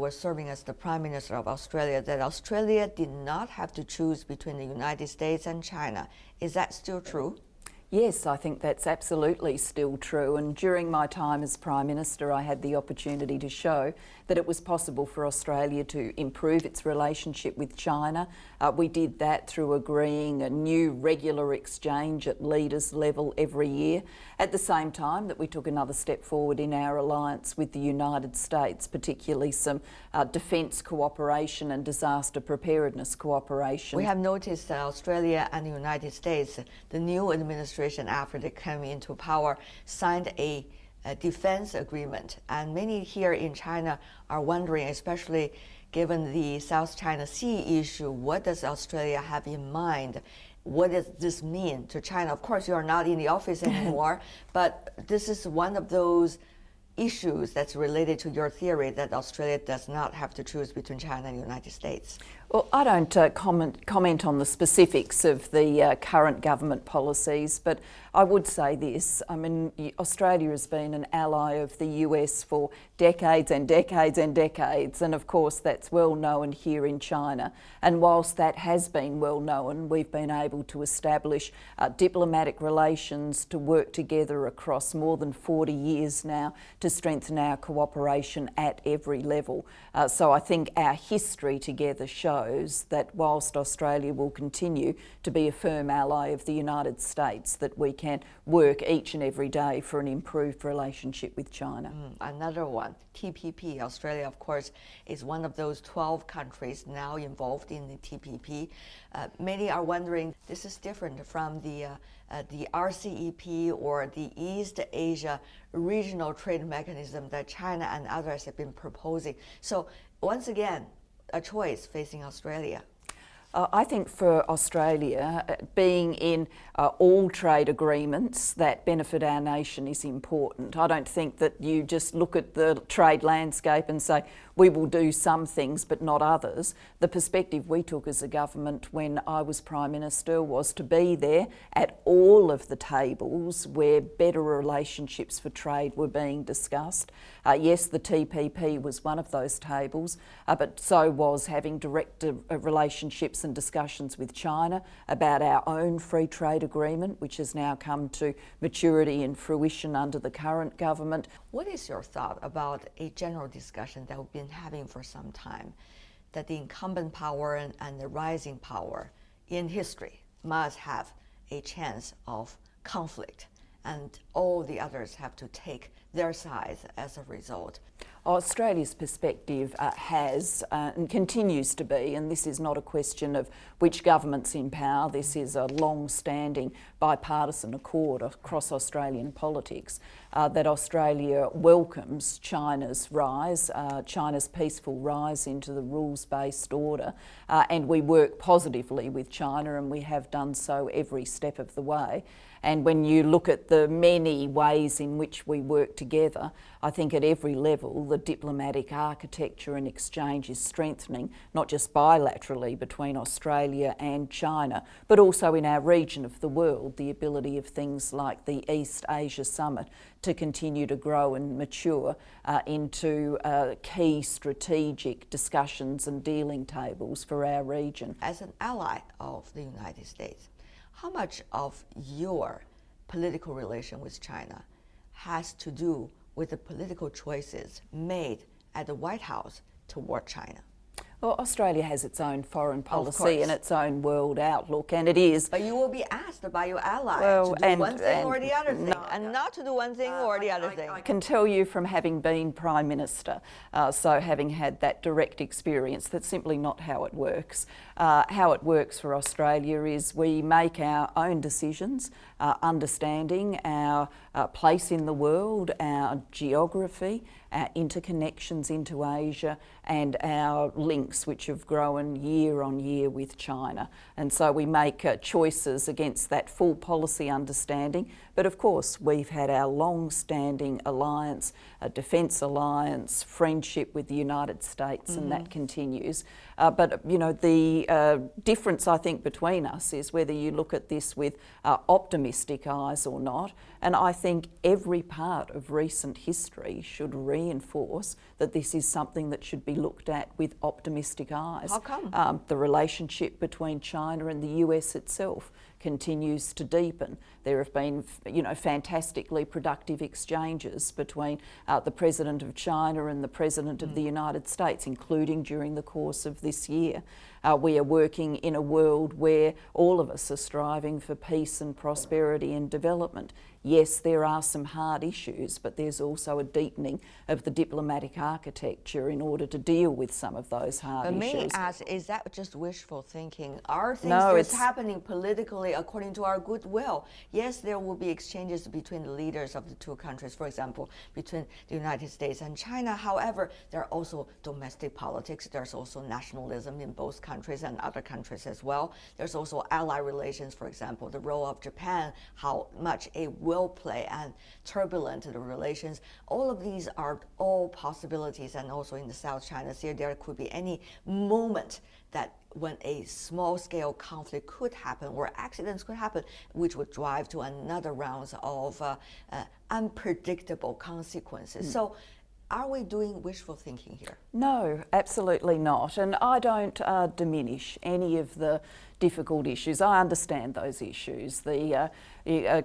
was serving as the Prime Minister of Australia, that Australia did not have to choose between the United States and China. Is that still true? Yes, I think that's absolutely still true. And during my time as Prime Minister, I had the opportunity to show that it was possible for Australia to improve its relationship with China. We did that through agreeing a new regular exchange at leaders level every year, at the same time that we took another step forward in our alliance with the United States, particularly some defence cooperation and disaster preparedness cooperation. We have noticed that Australia and the United States, the new administration after they came into power, signed a defense agreement, and many here in China are wondering, especially given the South China Sea issue, what does Australia have in mind? What does this mean to China? Of course, you are not in the office anymore, but this is one of those issues that's related to your theory that Australia does not have to choose between China and the United States. Well, I don't comment on the specifics of the current government policies, but I would say this. I mean, Australia has been an ally of the US for decades and decades and decades, and of course that's well known here in China. And whilst that has been well known, we've been able to establish diplomatic relations to work together across more than 40 years now to strengthen our cooperation at every level. So I think our history together shows that whilst Australia will continue to be a firm ally of the United States, that we can work each and every day for an improved relationship with China. Another one, TPP. Australia, of course, is one of those 12 countries now involved in the TPP. Many are wondering, this is different from the RCEP or the East Asia regional trade mechanism that China and others have been proposing. So once again, a choice facing Australia. I think for Australia, being in all trade agreements that benefit our nation is important. I don't think that you just look at the trade landscape and say, we will do some things but not others. The perspective we took as a government when I was Prime Minister was to be there at all of the tables where better relationships for trade were being discussed. Yes, the TPP was one of those tables, but so was having direct relationships and discussions with China about our own free trade agreement, which has now come to maturity and fruition under the current government. What is your thought about a general discussion that we've been having for some time, that the incumbent power and the rising power in history must have a chance of conflict, and all the others have to take their sides as a result? Australia's perspective has and continues to be, and this is not a question of which government's in power, this is a long-standing bipartisan accord across Australian politics, that Australia welcomes China's rise, China's peaceful rise into the rules-based order, and we work positively with China, and we have done so every step of the way. And when you look at the many ways in which we work together, I think at every level the diplomatic architecture and exchange is strengthening, not just bilaterally between Australia and China, but also in our region of the world, the ability of things like the East Asia Summit to continue to grow and mature into key strategic discussions and dealing tables for our region. As an ally of the United States, how much of your political relation with China has to do with the political choices made at the White House toward China? Well, Australia has its own foreign policy and its own world outlook, and it is. But you will be asked by your ally to do one thing or the other thing, and not to do one thing or the other thing. I can tell you from having been Prime Minister, so having had that direct experience, that's simply not how it works. How it works for Australia is we make our own decisions, understanding our place in the world, our geography, our interconnections into Asia, and our links which have grown year on year with China. And so we make choices against that full policy understanding. But of course we've had our long-standing alliance a defence alliance, friendship with the United States, and that continues. But you know, the difference I think between us is whether you look at this with optimistic eyes or not. And I think every part of recent history should reinforce that this is something that should be looked at with optimistic eyes. How come? The relationship between China and the US itself continues to deepen. There have been, you know, fantastically productive exchanges between the President of China and the President of the United States, including during the course of this year. We are working in a world where all of us are striving for peace and prosperity and development. Yes, there are some hard issues, but there's also a deepening of the diplomatic architecture in order to deal with some of those hard issues. But may I ask, is that just wishful thinking? Are things No, just happening politically according to our goodwill? Yes, there will be exchanges between the leaders of the two countries, for example, between the United States and China. However, there are also domestic politics. There's also nationalism in both countries and other countries as well. There's also ally relations, for example, the role of Japan, how much it will play, and turbulent the relations. All of these are all possibilities, and also in the South China Sea, there could be any moment that when a small-scale conflict could happen or accidents could happen, which would drive to another round of unpredictable consequences. So are we doing wishful thinking here? No, absolutely not. And I don't diminish any of the difficult issues. I understand those issues. The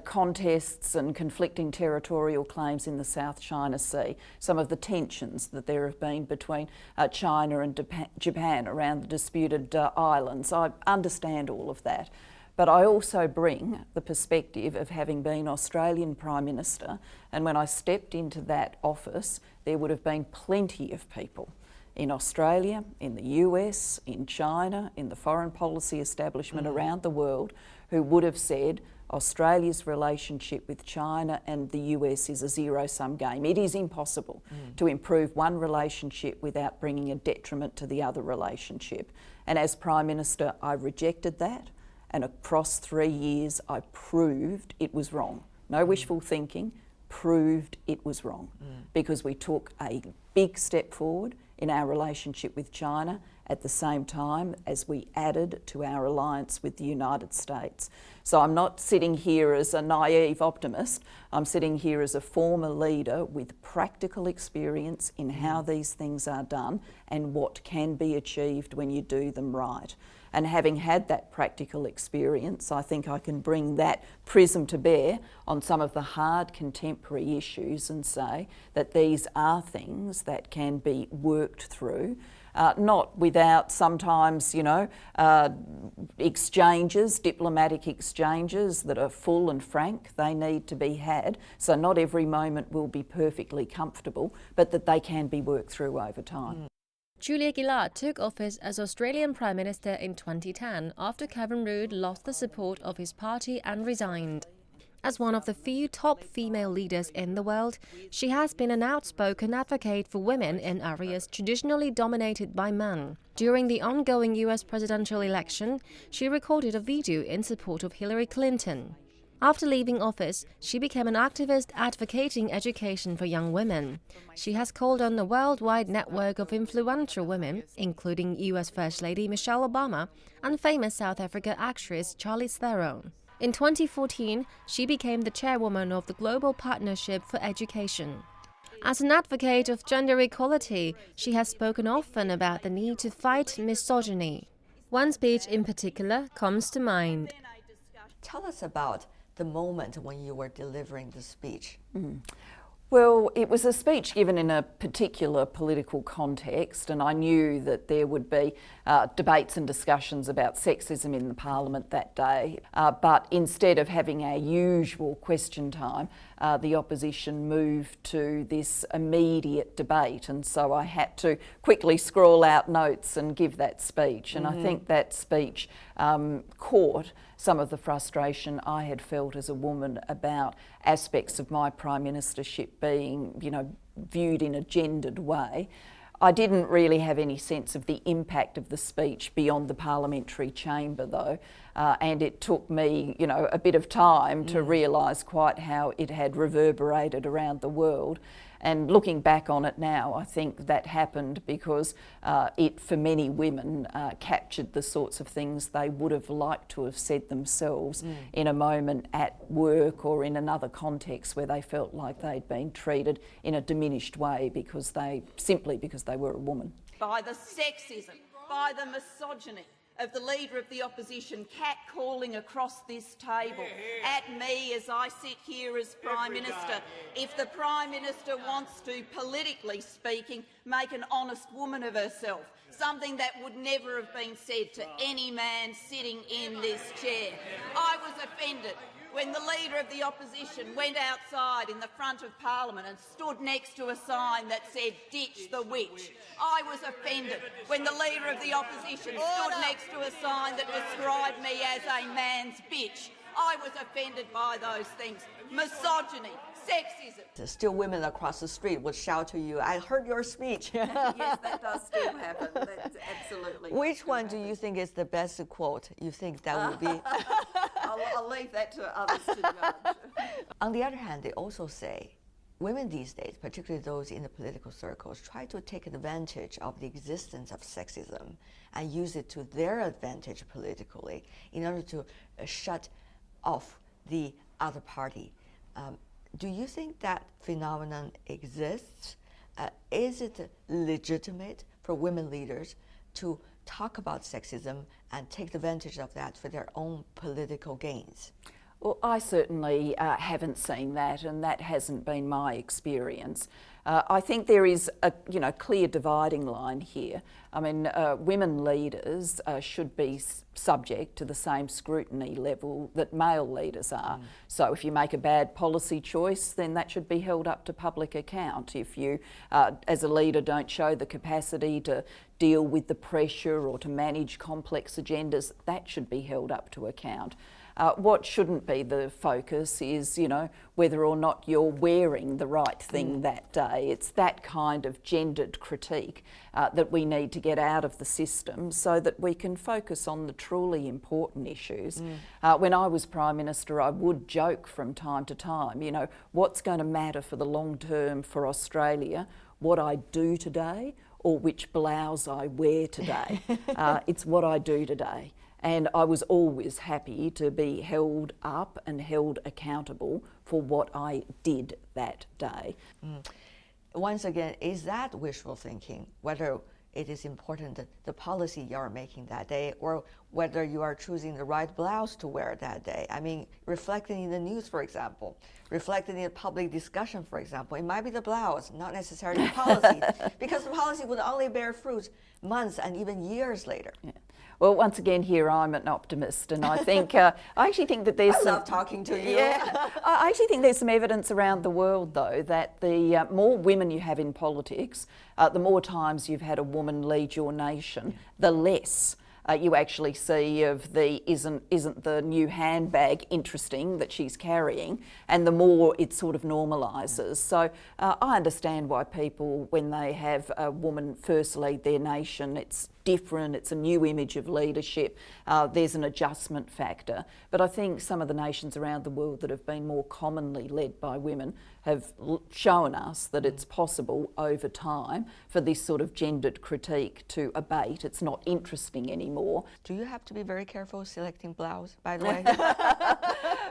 contests and conflicting territorial claims in the South China Sea, some of the tensions that there have been between China and Japan around the disputed islands. I understand all of that. But I also bring the perspective of having been Australian Prime Minister, and when I stepped into that office, there would have been plenty of people in Australia, in the US, in China, in the foreign policy establishment around the world who would have said Australia's relationship with China and the US is a zero-sum game. It is impossible to improve one relationship without bringing a detriment to the other relationship. And as Prime Minister, I rejected that. And across 3 years, I proved it was wrong. No wishful thinking, proved it was wrong. Because we took a big step forward in our relationship with China at the same time as we added to our alliance with the United States. So I'm not sitting here as a naive optimist. I'm sitting here as a former leader with practical experience in how these things are done and what can be achieved when you do them right. And having had that practical experience, I think I can bring that prism to bear on some of the hard contemporary issues and say that these are things that can be worked through, not without sometimes, you know, exchanges, diplomatic exchanges that are full and frank. They need to be had. So not every moment will be perfectly comfortable, but that they can be worked through over time. Julia Gillard took office as Australian Prime Minister in 2010 after Kevin Rudd lost the support of his party and resigned. As one of the few top female leaders in the world, she has been an outspoken advocate for women in areas traditionally dominated by men. During the ongoing US presidential election, she recorded a video in support of Hillary Clinton. After leaving office, she became an activist advocating education for young women. She has called on a worldwide network of influential women, including US First Lady Michelle Obama and famous South Africa actress Charlize Theron. In 2014, she became the chairwoman of the Global Partnership for Education. As an advocate of gender equality, she has spoken often about the need to fight misogyny. One speech in particular comes to mind. Tell us about the moment when you were delivering the speech. Well, it was a speech given in a particular political context, and I knew that there would be debates and discussions about sexism in the Parliament that day. But instead of having our usual question time, the opposition moved to this immediate debate, and so I had to quickly scroll out notes and give that speech. And I think that speech caught some of the frustration I had felt as a woman about aspects of my Prime Ministership being, you know, viewed in a gendered way. I didn't really have any sense of the impact of the speech beyond the parliamentary chamber though, and it took me, you know, a bit of time to realise quite how it had reverberated around the world. And looking back on it now, I think that happened because it, for many women, captured the sorts of things they would have liked to have said themselves in a moment at work or in another context where they felt like they'd been treated in a diminished way simply because they were a woman. By the sexism, by the misogyny of the Leader of the Opposition catcalling across this table at me as I sit here as Prime Minister. If the Prime Minister wants to, politically speaking, make an honest woman of herself, something that would never have been said to any man sitting in this chair. I was offended when the Leader of the Opposition went outside in the front of Parliament and stood next to a sign that said, "Ditch the witch." I was offended when the Leader of the Opposition stood next to a sign that described me as a man's bitch. I was offended by those things. Misogyny, sexism. Still women across the street would shout to you, "I heard your speech." Yes, that does still happen. That's absolutely. Which one do you think is the best quote? You think that would be? I'll leave that to others to judge. On the other hand, they also say women these days, particularly those in the political circles, try to take advantage of the existence of sexism and use it to their advantage politically in order to shut off the other party. Do you think that phenomenon exists? Is it legitimate for women leaders to talk about sexism and take advantage of that for their own political gains? Well, I certainly haven't seen that, and that hasn't been my experience. I think there is a clear dividing line here. I mean, women leaders should be subject to the same scrutiny level that male leaders are. So if you make a bad policy choice, then that should be held up to public account. If you, as a leader, don't show the capacity to deal with the pressure or to manage complex agendas, that should be held up to account. What shouldn't be the focus is, whether or not you're wearing the right thing that day. It's that kind of gendered critique that we need to get out of the system so that we can focus on the truly important issues. When I was Prime Minister, I would joke from time to time, what's going to matter for the long term for Australia, what I do today or which blouse I wear today. It's what I do today. And I was always happy to be held up and held accountable for what I did that day. Once again, is that wishful thinking, whether it is important that the policy you are making that day or whether you are choosing the right blouse to wear that day? I mean, reflecting in the news, for example, reflecting in public discussion, for example, it might be the blouse, not necessarily the policy, because the policy would only bear fruit months and even years later. Yeah. Well, once again, here I'm an optimist, and I think I actually think that there's I love talking to you. Yeah, I actually think there's some evidence around the world, though, that the more women you have in politics, the more times you've had a woman lead your nation, the less you actually see of the isn't the new handbag interesting that she's carrying, and the more it sort of normalises. So I understand why people, when they have a woman first lead their nation, it's different, it's a new image of leadership, there's an adjustment factor. But I think some of the nations around the world that have been more commonly led by women have shown us that it's possible over time for this sort of gendered critique to abate. It's not interesting anymore. Do you have to be very careful selecting blouse, by the way?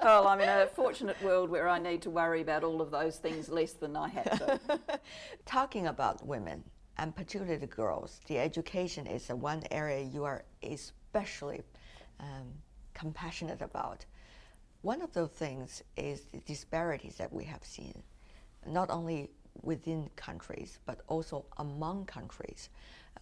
Well, I'm in a fortunate world where I need to worry about all of those things less than I have to. Talking about women, and particularly the girls, the education is the one area you are especially compassionate about. One of those things is the disparities that we have seen, not only within countries, but also among countries.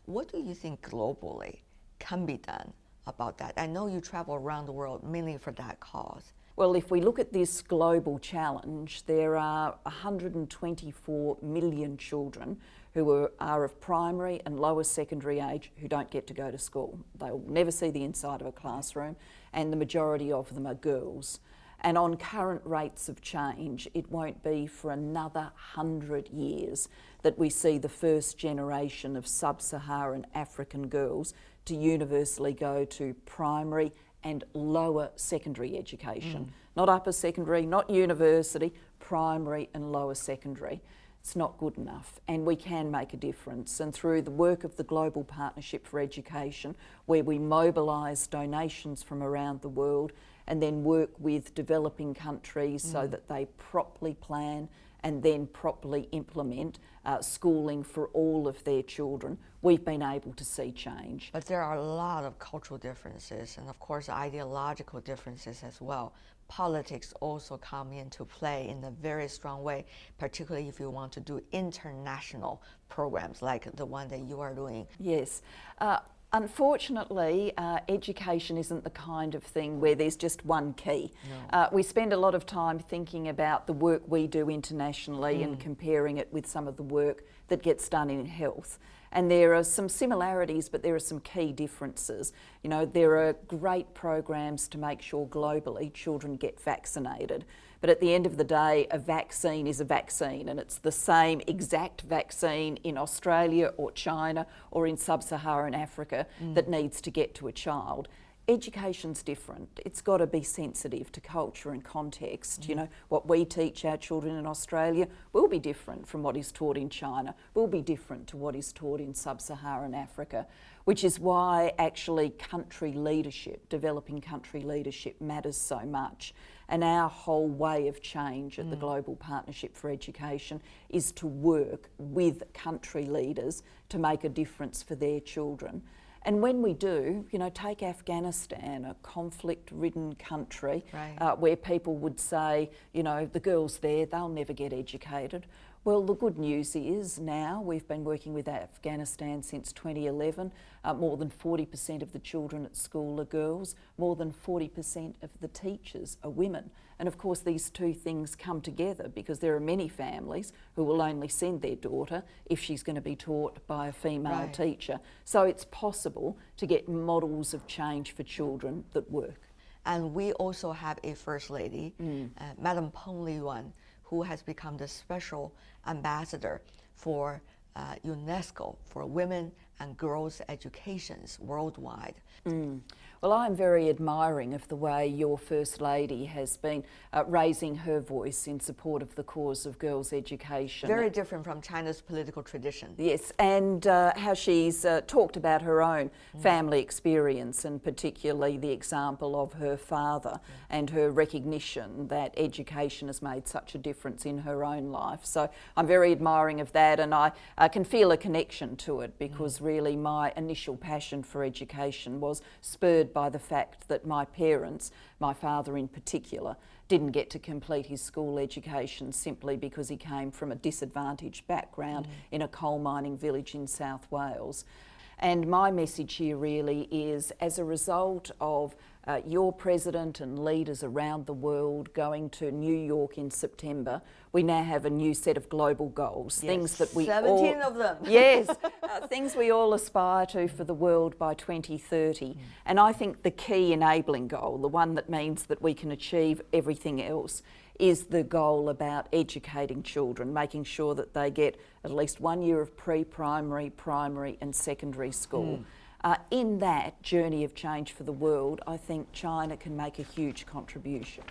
What do you think globally can be done about that? I know you travel around the world mainly for that cause. Well, if we look at this global challenge, there are 124 million children who are of primary and lower secondary age who don't get to go to school. They'll never see the inside of a classroom, and the majority of them are girls. And on current rates of change, it won't be for another 100 years that we see the first generation of sub-Saharan African girls to universally go to primary and lower secondary education. Not upper secondary, not university, primary and lower secondary. it's not good enough, and we can make a difference. And through the work of the Global Partnership for Education, where we mobilise donations from around the world and then work with developing countries so that they properly plan and then properly implement schooling for all of their children, we've been able to see change. But there are a lot of cultural differences and of course ideological differences as well. Politics also come into play in a very strong way, particularly if you want to do international programs like the one that you are doing. Yes. Unfortunately, education isn't the kind of thing where there's just one key. No. We spend a lot of time thinking about the work we do internationally and comparing it with some of the work that gets done in health. And there are some similarities, but there are some key differences. You know, there are great programs to make sure globally children get vaccinated. But at the end of the day, a vaccine is a vaccine, and it's the same exact vaccine in Australia or China or in sub-Saharan Africa that needs to get to a child. Education's different. It's got to be sensitive to culture and context. You know, what we teach our children in Australia will be different from what is taught in China, will be different to what is taught in sub-Saharan Africa, which is why actually country leadership, developing country leadership matters so much. And our whole way of change at the Global Partnership for Education is to work with country leaders to make a difference for their children. And when we do, you know, take Afghanistan, a conflict-ridden country, where people would say, you know, the girls there, they'll never get educated. Well, the good news is now we've been working with Afghanistan since 2011. More than 40% of the children at school are girls. More than 40% of the teachers are women. And of course these two things come together because there are many families who will only send their daughter if she's going to be taught by a female teacher. So it's possible to get models of change for children that work. And we also have a First Lady, Madam Peng Liyuan, who has become the special ambassador for UNESCO for women and girls' educations worldwide. Well, I'm very admiring of the way your First Lady has been raising her voice in support of the cause of girls' education. Very different from China's political tradition. Yes, and how she's talked about her own family experience, and particularly the example of her father and her recognition that education has made such a difference in her own life. So I'm very admiring of that, and I can feel a connection to it because really my initial passion for education was spurred by the fact that my parents, my father in particular, didn't get to complete his school education simply because he came from a disadvantaged background in a coal mining village in South Wales. And my message here really is, as a result of your president and leaders around the world going to New York in September, we now have a new set of global goals. Yes, things that we 17 of them. Yes, things we all aspire to for the world by 2030. And I think the key enabling goal, the one that means that we can achieve everything else, is the goal about educating children, making sure that they get at least 1 year of pre-primary, primary and secondary school. In that journey of change for the world, I think China can make a huge contribution.